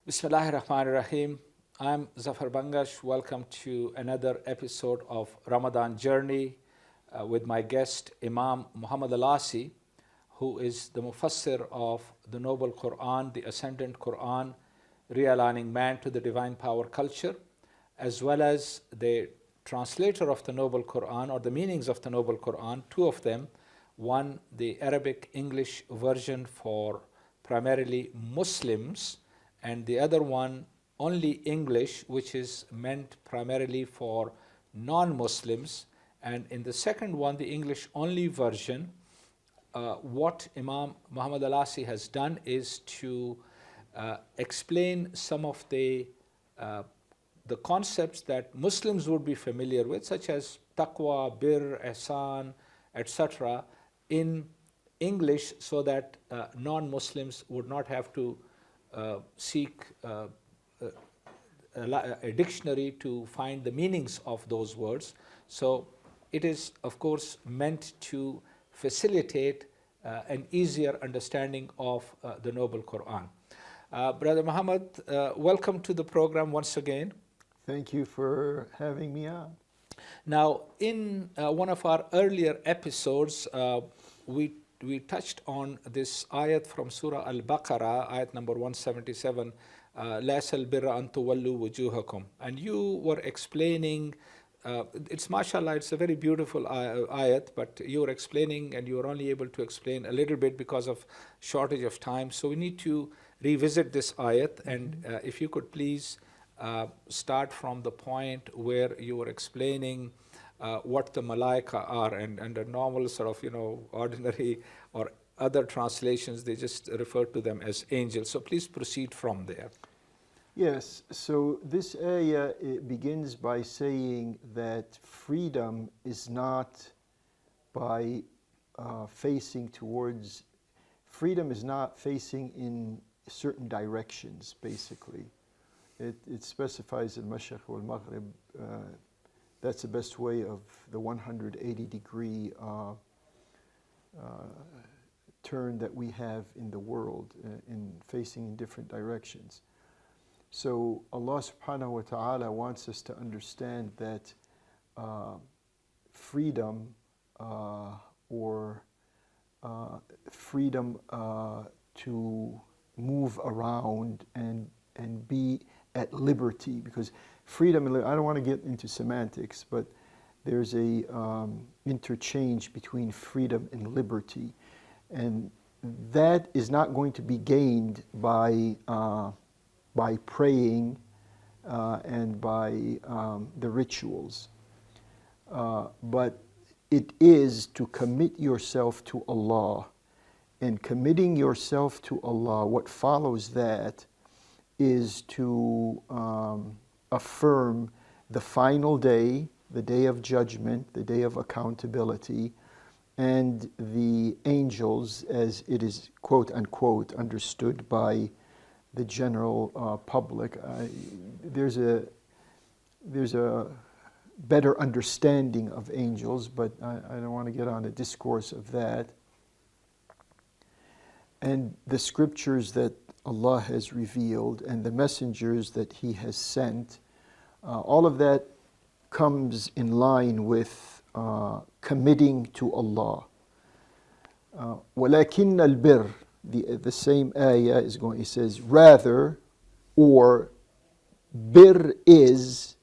Bismillahir Rahmanir Rahim. I'm Zafar Bangash. Welcome to another episode of Ramadan Journey with my guest Imam Muhammad Al-Asi, who is the Mufassir of the Noble Quran, the Ascendant Quran, realigning man to the divine power culture, as well as the translator of the Noble Quran or the meanings of the Noble Quran, two of them. One, the Arabic English version for primarily Muslims, and the other one only English, which is meant primarily for non-Muslims. And in the second one, the English only version, what Imam Muhammad Al-Asi has done is to explain some of the concepts that Muslims would be familiar with, such as taqwa, bir, ihsan, etc., in English, so that non-Muslims would not have to seek a dictionary to find the meanings of those words. So it is, of course, meant to facilitate an easier understanding of the Noble Quran. Brother Muhammad, welcome to the program once again. Thank you for having me on. Now, in one of our earlier episodes, we touched on this ayat from Surah Al-Baqarah, ayat number 177, لَيْسَ الْبِرَّ أَن تُوَلُّوا وُجُوهَكُمْ. And you were explaining, it's mashallah, it's a very beautiful ayat, but you were explaining and you were only able to explain a little bit because of shortage of time. So we need to revisit this ayat, and if you could please start from the point where you were explaining what the malaika are, and a normal sort of, ordinary or other translations, they just refer to them as angels. So please proceed from there. Yes, so this ayah, it begins by saying that freedom is not by facing towards, freedom is not facing in certain directions, basically. It specifies in Mashriq wal Maghrib, that's the best way of the 180-degree turn that we have in the world, in facing in different directions. So Allah subhanahu wa ta'ala wants us to understand that freedom or freedom to move around and be at liberty, because freedom, I don't want to get into semantics, but there's a interchange between freedom and liberty, and that is not going to be gained by praying and by the rituals, but it is to commit yourself to Allah, and committing yourself to Allah, what follows that is to affirm the final day, the day of judgment, the day of accountability, and the angels, as it is quote unquote understood by the general public. There's a better understanding of angels, but I don't want to get on a discourse of that. And the scriptures that Allah has revealed and the messengers that He has sent, all of that comes in line with committing to Allah. وَلَكِنَّ الْبِرِّ, the same ayah is going, it says, rather, or bir is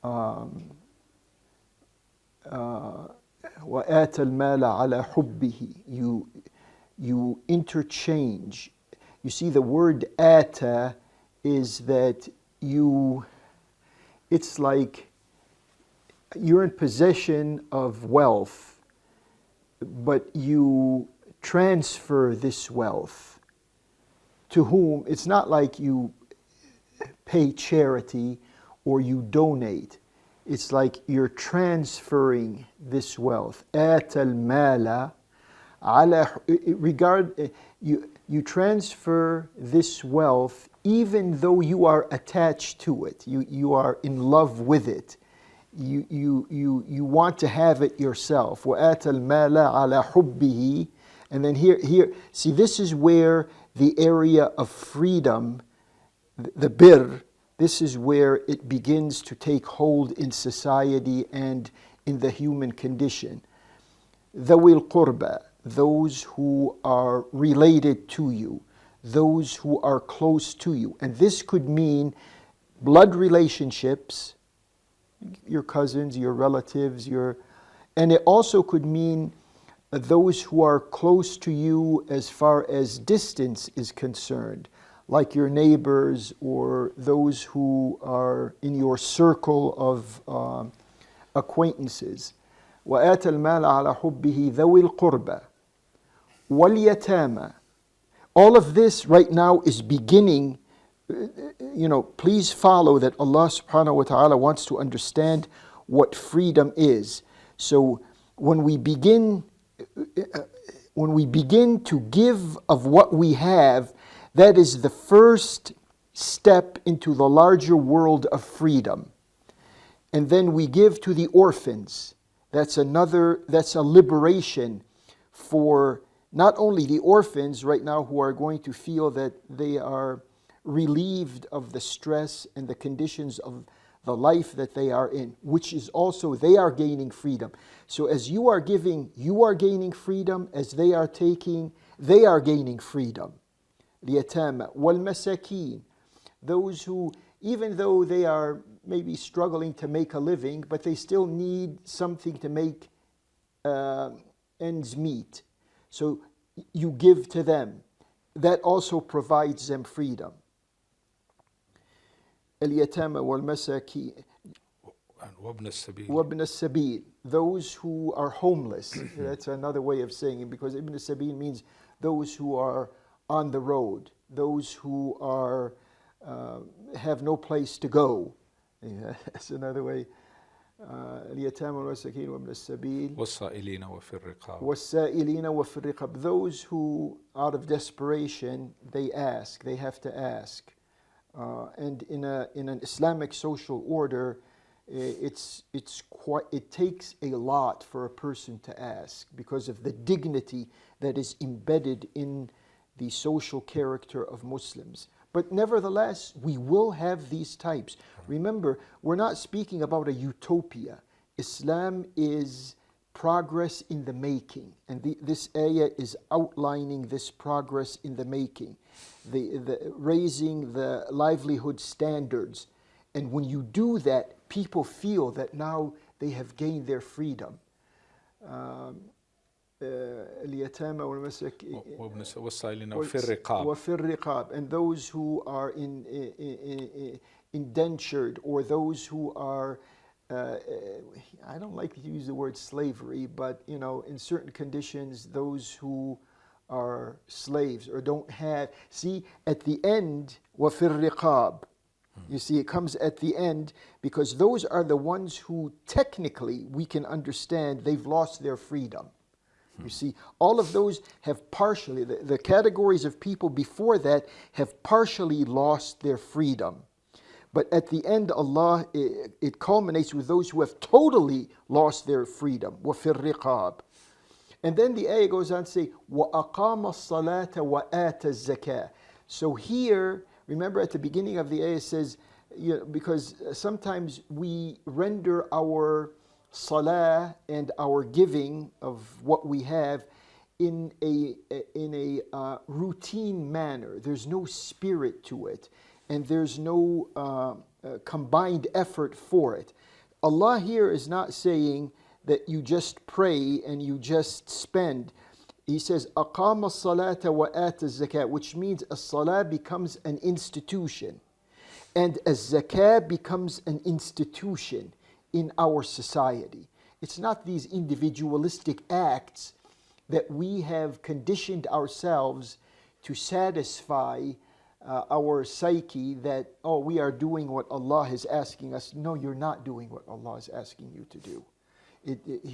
وَآتَ الْمَالَ عَلَى حُبِّهِ, you interchange. You see, the word ata is that it's like you're in possession of wealth, but you transfer this wealth to whom? It's not like you pay charity or you donate. It's like you're transferring this wealth. Ata al-mala ala, you transfer this wealth even though you are attached to it. You are in love with it. You want to have it yourself. وَآتَ الْمَالَ عَلَى حُبِّهِ. And then here, see, this is where the area of freedom the bir, this is where it begins to take hold in society and in the human condition. ذوي القربى, those who are related to you, those who are close to you. And this could mean blood relationships, your cousins, your relatives, and it also could mean those who are close to you as far as distance is concerned, like your neighbors or those who are in your circle of acquaintances. وآتى المال على حبه ذوي القربى واليتامى. All of this right now is beginning. Please follow that Allah subhanahu wa ta'ala wants to understand what freedom is. So when we begin to give of what we have, that is the first step into the larger world of freedom. And then we give to the orphans. That's a liberation for not only the orphans right now who are going to feel that they are relieved of the stress and the conditions of the life that they are in, which is also, they are gaining freedom. So as you are giving, you are gaining freedom. As they are taking, they are gaining freedom. اليتامى والمساكين, those who, even though they are maybe struggling to make a living, but they still need something to make ends meet. So you give to them. That also provides them freedom. اليتامى والمساكين وابن السبيل, those who are homeless. That's another way of saying it, because ibn السبيل means those who are on the road, those who are have no place to go. That's another way. اليتامى والمساكين وابن السبيل والسائلين وفي الرقاب. والسائلين وفي الرقاب, those who out of desperation they have to ask. And in an Islamic social order, it takes a lot for a person to ask because of the dignity that is embedded in the social character of Muslims. But nevertheless, we will have these types. Remember, we're not speaking about a utopia. Islam is progress in the making. And this ayah is outlining this progress in the making. The raising the livelihood standards. And when you do that, people feel that now they have gained their freedom. اليتامى والمساكين والسائلين وفي الرقاب. وفي الرقاب, and those who are indentured, or those who are I don't like to use the word slavery, but in certain conditions, those who are slaves or don't have. See, at the end, وفي الرقاب. You see, it comes at the end because those are the ones who technically we can understand they've lost their freedom. You see, all of those have partially, the categories of people before that have partially lost their freedom. But at the end, Allah, it culminates with those who have totally lost their freedom. وَفِي الرِّقَابِ. And then the ayah goes on to say, وَأَقَامَ الصَّلَاةَ وَآتَ الزَّكَاةَ. So here, remember at the beginning of the ayah it says, because sometimes we render our salah and our giving of what we have in a routine manner. There's no spirit to it, and there's no combined effort for it. Allah here is not saying that you just pray and you just spend. He says, أَقَامَ الصَّلَاةَ وَآتَ الزَّكَاةَ, which means a salah becomes an institution, and a zakah becomes an institution in our society. It's not these individualistic acts that we have conditioned ourselves to satisfy our psyche that, oh, we are doing what Allah is asking us. No, you're not doing what Allah is asking you to do.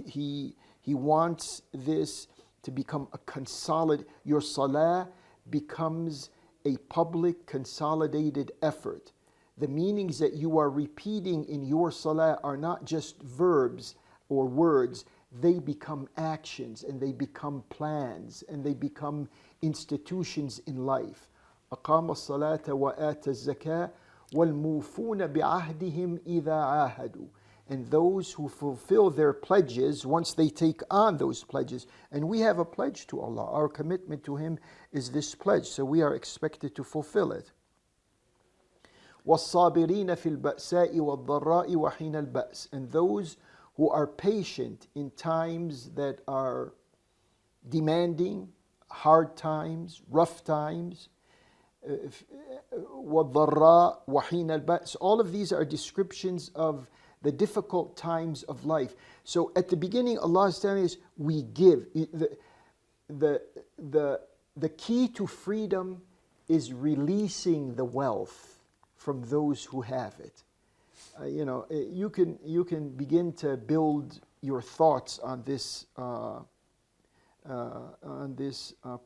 He wants this to become a consolidated, your salah becomes a public consolidated effort. The meanings that you are repeating in your salah are not just verbs or words, they become actions and they become plans and they become institutions in life. أقام الصلاة وآتى الزكاة والموفون بعهدهم إذا عاهدوا. And those who fulfill their pledges once they take on those pledges. And we have a pledge to Allah. Our commitment to Him is this pledge, so we are expected to fulfill it. وَالصَّابِرِينَ فِي الْبَأْسَاءِ وَالضَّرَّاءِ وَحِينَ الْبَأْسِ. And those who are patient in times that are demanding, hard times, rough times. وَالضَّرَّاء وَحِينَ الْبَأْسِ. All of these are descriptions of the difficult times of life. So at the beginning, Allah is telling us, we give. The key to freedom is releasing the wealth from those who have it. You can begin to build your thoughts on this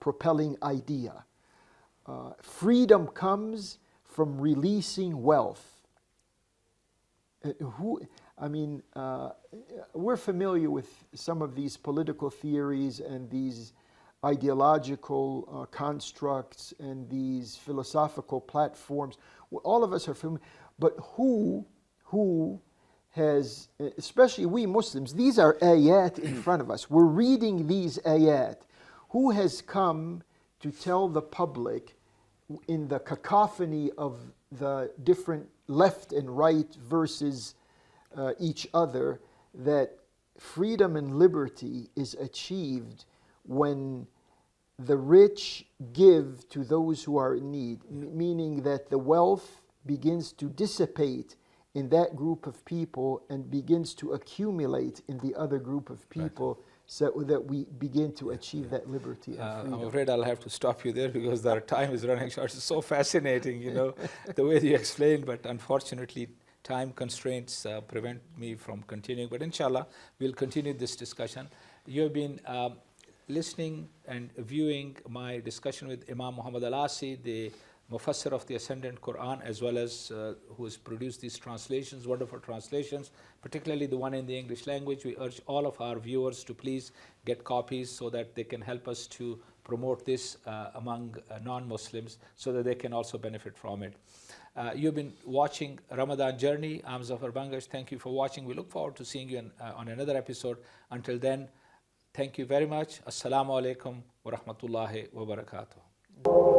propelling idea. Freedom comes from releasing wealth. We're familiar with some of these political theories and these ideological constructs and these philosophical platforms. All of us are familiar, but who has, especially we Muslims, these are ayat in front of us. We're reading these ayat. Who has come to tell the public in the cacophony of the different left and right versus each other that freedom and liberty is achieved when the rich give to those who are in need, meaning that the wealth begins to dissipate in that group of people and begins to accumulate in the other group of people, right, so that we begin to achieve that liberty and freedom. I'm afraid I'll have to stop you there because our time is running short. It's so fascinating, the way you explained, but unfortunately time constraints prevent me from continuing. But inshallah, we'll continue this discussion. You have been listening and viewing my discussion with Imam Muhammad Al-Asi, the Mufassir of the Ascendant Quran, as well as who has produced these translations, wonderful translations, particularly the one in the English language. We urge all of our viewers to please get copies so that they can help us to promote this among non-Muslims so that they can also benefit from it. You've been watching Ramadan Journey. I'm Zafar Bangash. Thank you for watching. We look forward to seeing you on another episode. Until then, thank you very much. Assalamu alaikum wa rahmatullahi wa barakatuh.